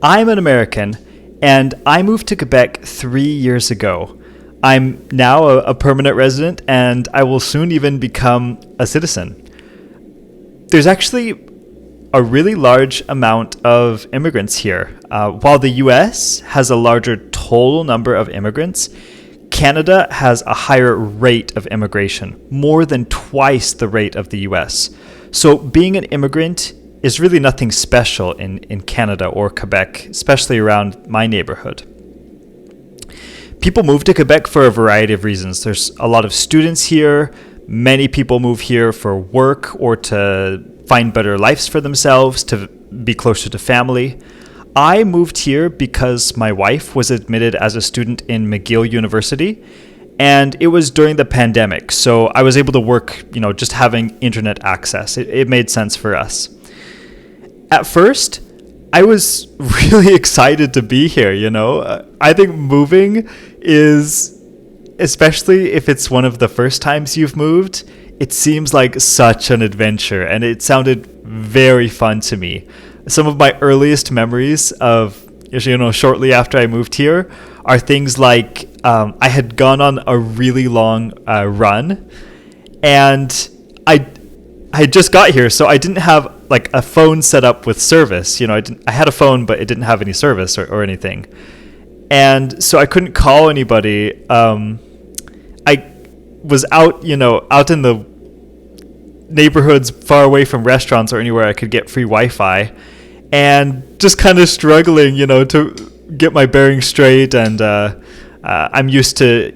I'm an American, and I moved to Quebec 3 years ago. I'm now a permanent resident, and I will soon even become a citizen. There's actually a really large amount of immigrants here. While the US has a larger total number of immigrants, Canada has a higher rate of immigration, more than twice the rate of the US. So being an immigrant is really nothing special in Canada or Quebec, especially around my neighborhood. People move to Quebec for a variety of reasons. There's a lot of students here. Many people move here for work or to find better lives for themselves, to be closer to family. I moved here because my wife was admitted as a student in McGill University, and it was during the pandemic, so I was able to work, just having internet access. It made sense for us. At first, I was really excited to be here, I think moving is, especially if it's one of the first times you've moved, it seems like such an adventure, and it sounded very fun to me. Some of my earliest memories of, shortly after I moved here are things like I had gone on a really long run, and I had just got here, so I didn't have like a phone set up with service. I had a phone, but it didn't have any service or anything, and so I couldn't call anybody. I was out in the neighborhoods far away from restaurants or anywhere I could get free Wi-Fi, and just kind of struggling, to get my bearings straight. And I'm used to,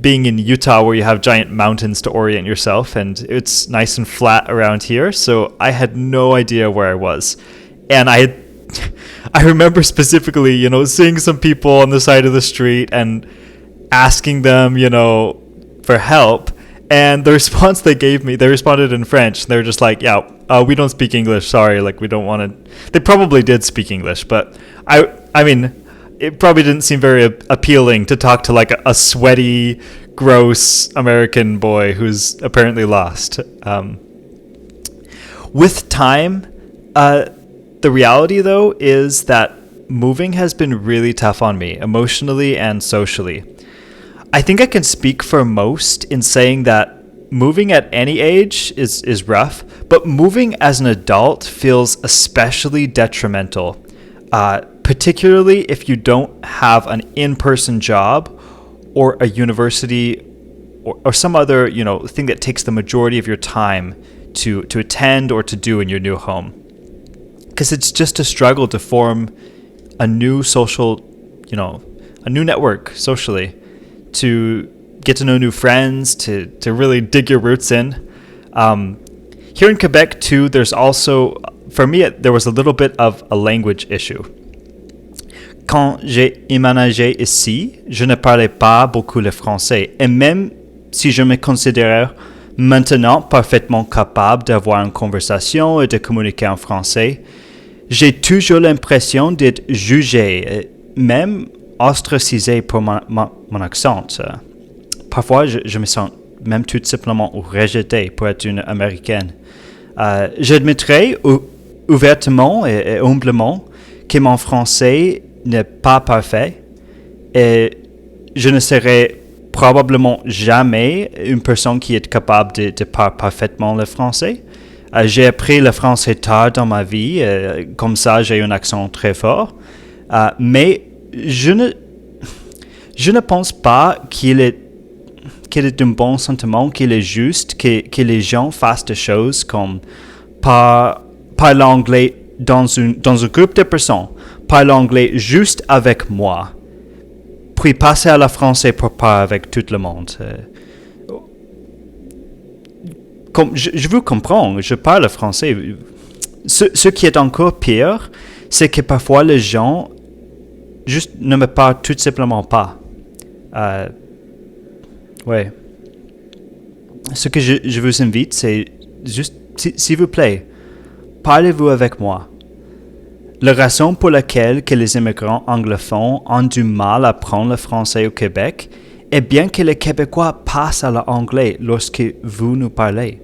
being in Utah where you have giant mountains to orient yourself, and it's nice and flat around here. So I had no idea where I was. And I remember specifically, seeing some people on the side of the street and asking them, for help. And the response they gave me, they responded in French. They were just like, we don't speak English. Sorry, we don't want to. They probably did speak English, but I mean, it probably didn't seem very appealing to talk to a sweaty, gross American boy who's apparently lost. With time, the reality, though, is that moving has been really tough on me, emotionally and socially. I think I can speak for most in saying that moving at any age is rough, but moving as an adult feels especially detrimental, particularly if you don't have an in-person job or a university or some other thing that takes the majority of your time to attend or to do in your new home. Because it's just a struggle to form a new social, a new network socially, to get to know new friends, to really dig your roots in. Here in Quebec, too, there's also, for me, there was a little bit of a language issue. Quand j'ai emménagé ici, je ne parlais pas beaucoup le français. Et même si je me considère maintenant parfaitement capable d'avoir une conversation et de communiquer en français, j'ai toujours l'impression d'être jugé, même ostracisé pour mon accent. Parfois, je me sens même tout simplement rejeté pour être une Américaine. J'admettrai ouvertement et humblement que mon français n'est pas parfait, et je ne serai probablement jamais une personne qui est capable de parler parfaitement le français. J'ai appris le français tard dans ma vie, comme ça j'ai un accent très fort, mais je ne pense pas qu'il est un bon sentiment, qu'il est juste que les gens fassent des choses comme parler anglais dans un groupe de personnes, parler anglais juste avec moi, puis passer à la français pour parler avec tout le monde. Comme je vous comprends, je parle français. Ce qui est encore pire, c'est que parfois les gens juste ne me parlent tout simplement pas. Ouais. Ce que je vous invite, c'est juste, s'il vous plaît, parlez-vous avec moi. La raison pour laquelle que les immigrants anglophones ont du mal à apprendre le français au Québec est bien que les Québécois passent à l'anglais lorsque vous nous parlez.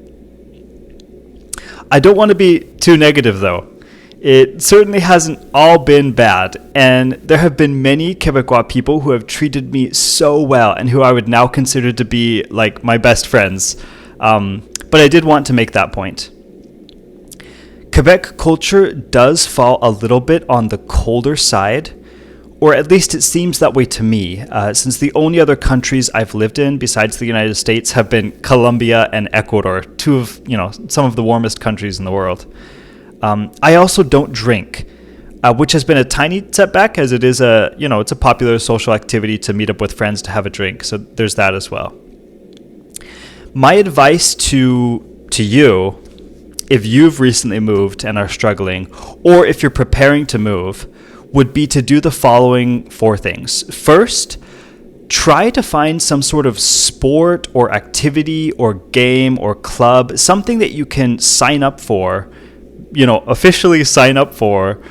I don't want to be too negative, though. It certainly hasn't all been bad, and there have been many Quebecois people who have treated me so well and who I would now consider to be like my best friends. But I did want to make that point. Quebec culture does fall a little bit on the colder side, or at least it seems that way to me, since the only other countries I've lived in besides the United States have been Colombia and Ecuador, two of, some of the warmest countries in the world. I also don't drink, which has been a tiny setback, as it is it's a popular social activity to meet up with friends to have a drink. So there's that as well. My advice to you, if you've recently moved and are struggling, or if you're preparing to move, would be to do the following 4 things. First, try to find some sort of sport or activity or game or club, something that you can sign up for, officially sign up for,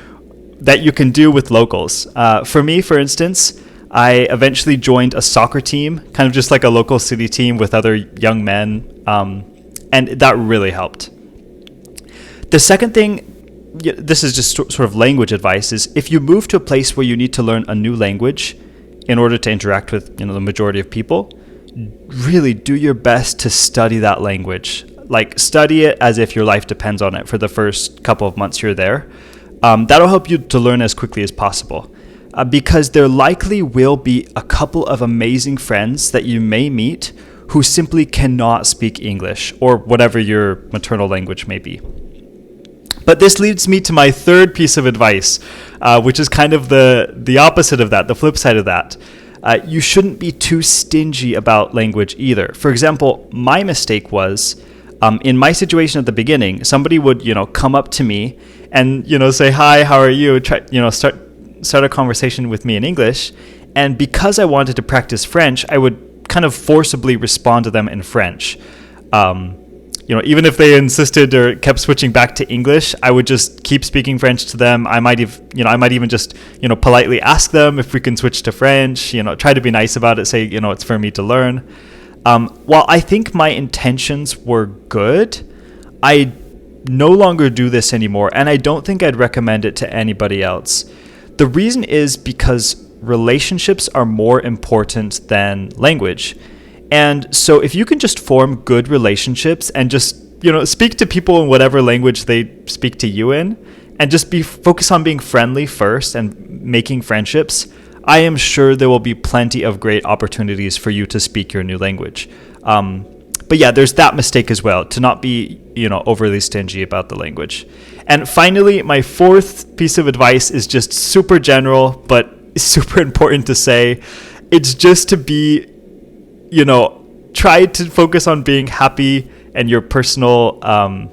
that you can do with locals. For me, for instance, I eventually joined a soccer team, kind of just like a local city team with other young men, and that really helped. The second thing, this is just sort of language advice, is if you move to a place where you need to learn a new language in order to interact with the majority of people, really do your best to study that language. Like, study it as if your life depends on it for the first couple of months you're there. That'll help you to learn as quickly as possible. Because there likely will be a couple of amazing friends that you may meet who simply cannot speak English, or whatever your maternal language may be. But this leads me to my third piece of advice, which is kind of the opposite of that, the flip side of that. You shouldn't be too stingy about language either. For example, my mistake was, in my situation at the beginning, somebody would, come up to me and, say, "Hi, how are you?" Start a conversation with me in English. And because I wanted to practice French, I would kind of forcibly respond to them in French. Even if they insisted or kept switching back to English, I would just keep speaking French to them. I might even just, politely ask them if we can switch to French, try to be nice about it, say, it's for me to learn. While I think my intentions were good, I no longer do this anymore, and I don't think I'd recommend it to anybody else. The reason is because relationships are more important than language. And so if you can just form good relationships and just, speak to people in whatever language they speak to you in, and just focus on being friendly first and making friendships, I am sure there will be plenty of great opportunities for you to speak your new language. But yeah, there's that mistake as well, to not be, overly stingy about the language. And finally, my fourth piece of advice is just super general, but super important to say. It's just to be, try to focus on being happy and your personal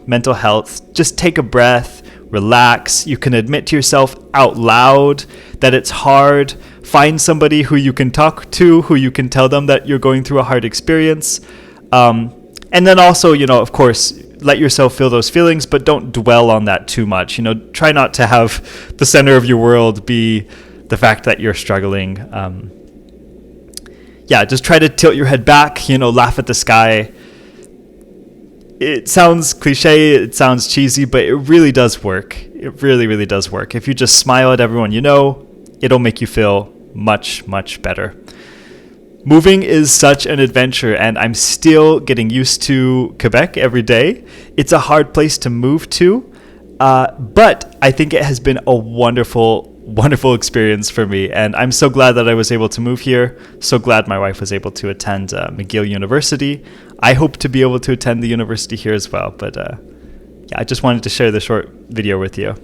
mental health. Just take a breath, relax. You can admit to yourself out loud that it's hard. Find somebody who you can talk to, who you can tell them that you're going through a hard experience. And then also, of course, let yourself feel those feelings, but don't dwell on that too much. Try not to have the center of your world be the fact that you're struggling. Just try to tilt your head back, laugh at the sky. It sounds cliche, it sounds cheesy, but it really does work. It really, really does work. If you just smile at everyone it'll make you feel much, much better. Moving is such an adventure, and I'm still getting used to Quebec every day. It's a hard place to move to, but I think it has been a wonderful experience for me, and I'm so glad that I was able to move here. So glad my wife was able to attend McGill University. I hope to be able to attend the university here as well, but I just wanted to share the short video with you.